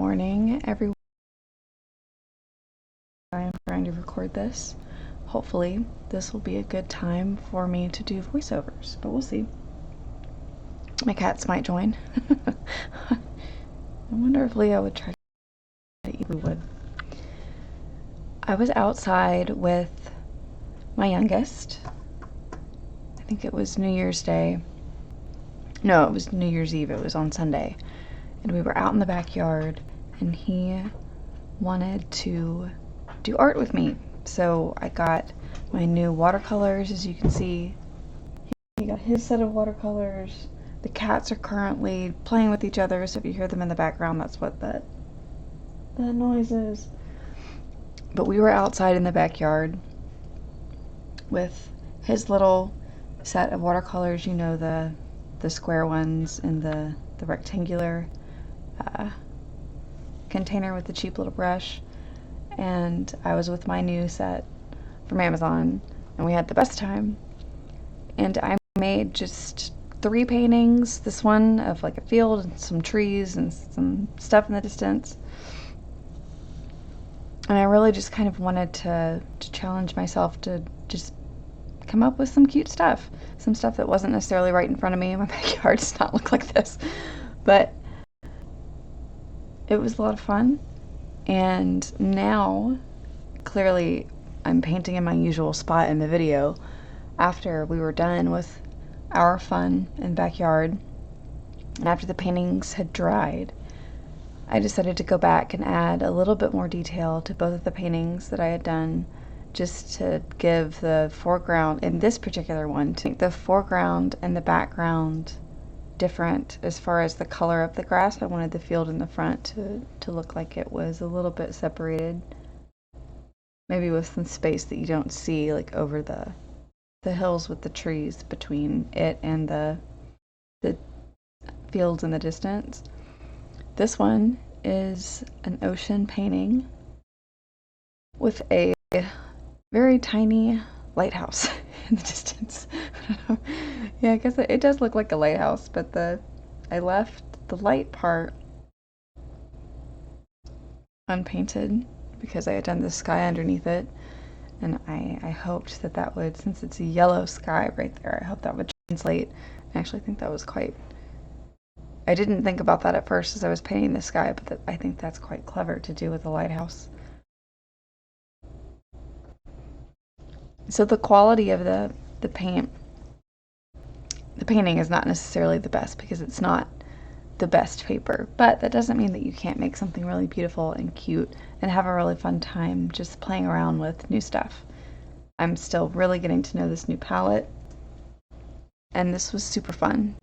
morning, everyone. I'm trying to record this. Hopefully, this will be a good time for me to do voiceovers, but we'll see. My cats might join. I wonder if Leo would try to eat. We would. I was outside with my youngest. I think it was New Year's Day. No, it was New Year's Eve. It was on Sunday. And we were out in the backyard, and he wanted to do art with me. So I got my new watercolors, as you can see. He got his set of watercolors. The cats are currently playing with each other, so if you hear them in the background, that's what that noise is. But we were outside in the backyard with his little set of watercolors, you know, the square ones in the rectangular container with the cheap little brush, and I was with my new set from Amazon, and we had the best time. And I made just 3 paintings, this one of like a field and some trees and some stuff in the distance. And I really just kind of wanted to challenge myself to just come up with some cute stuff. Some stuff that wasn't necessarily right in front of me. My backyard does not look like this. But it was a lot of fun. And now, clearly, I'm painting in my usual spot in the video. After we were done with our fun in backyard, and after the paintings had dried, I decided to go back and add a little bit more detail to both of the paintings that I had done, just to give the foreground, in this particular one, to make the foreground and the background different as far as the color of the grass. I wanted the field in the front to look like it was a little bit separated, maybe with some space that you don't see, like over the hills with the trees between it and the fields in the distance. This one is an ocean painting with a very tiny lighthouse in the distance. Yeah, I guess it does look like a lighthouse, but I left the light part unpainted because I had done the sky underneath it, and I hoped that would, since it's a yellow sky right there, I hope that would translate. I actually think that was quite, I didn't think about that at first as I was painting the sky, but I think that's quite clever to do with a lighthouse. So the quality of the painting is not necessarily the best because it's not the best paper, but that doesn't mean that you can't make something really beautiful and cute and have a really fun time just playing around with new stuff. I'm still really getting to know this new palette, and this was super fun.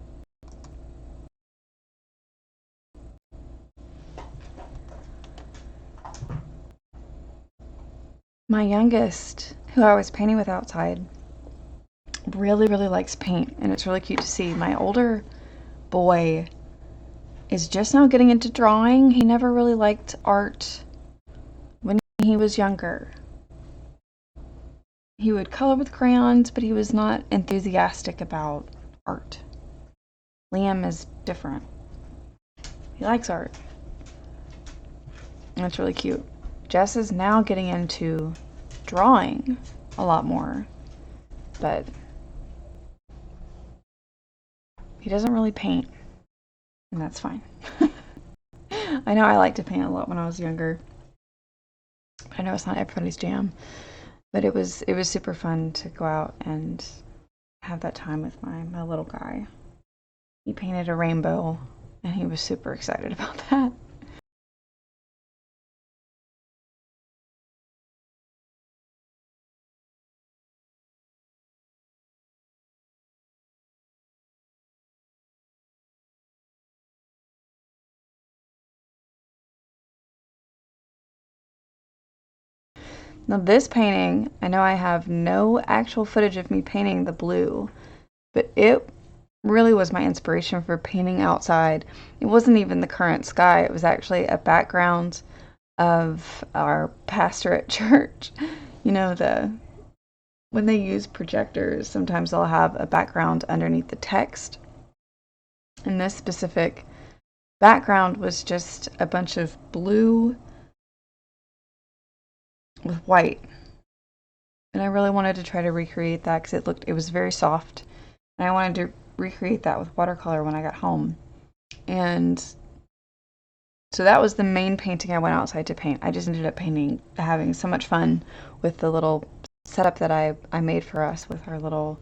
My youngest, who I was painting with outside, really likes paint, and it's really cute to see. My older boy is just now getting into drawing. He never really liked art when he was younger. He would color with crayons, but he was not enthusiastic about art. Liam is different. He likes art. And it's really cute. Jess is now getting into drawing a lot more, but he doesn't really paint, and that's fine. I know I liked to paint a lot when I was younger. I know it's not everybody's jam, but it was super fun to go out and have that time with my little guy. He painted a rainbow, and he was super excited about that. Now this painting, I know I have no actual footage of me painting the blue, but it really was my inspiration for painting outside. It wasn't even the current sky, it was actually a background of our pastor at church. You know, when they use projectors, sometimes they'll have a background underneath the text. In this specific background was just a bunch of blue with white. And I really wanted to try to recreate that because it was very soft. And I wanted to recreate that with watercolor when I got home. And so that was the main painting I went outside to paint. I just ended up having so much fun with the little setup that I made for us with all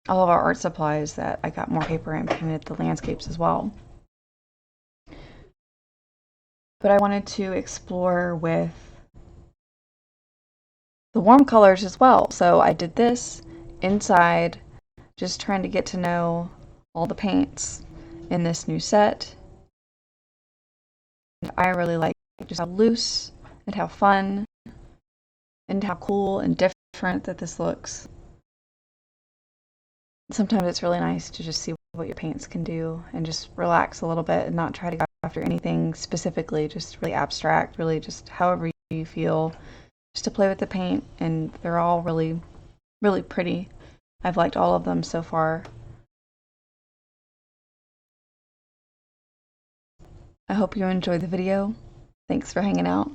of our art supplies, that I got more paper and painted the landscapes as well. But I wanted to explore with the warm colors as well. So I did this inside, just trying to get to know all the paints in this new set. And I really like just how loose and how fun and how cool and different that this looks. Sometimes it's really nice to just see what your paints can do and just relax a little bit and not try to go after anything specifically, just really abstract, really just however you feel, just to play with the paint. And they're all really, really pretty. I've liked all of them so far. I hope you enjoyed the video. Thanks for hanging out.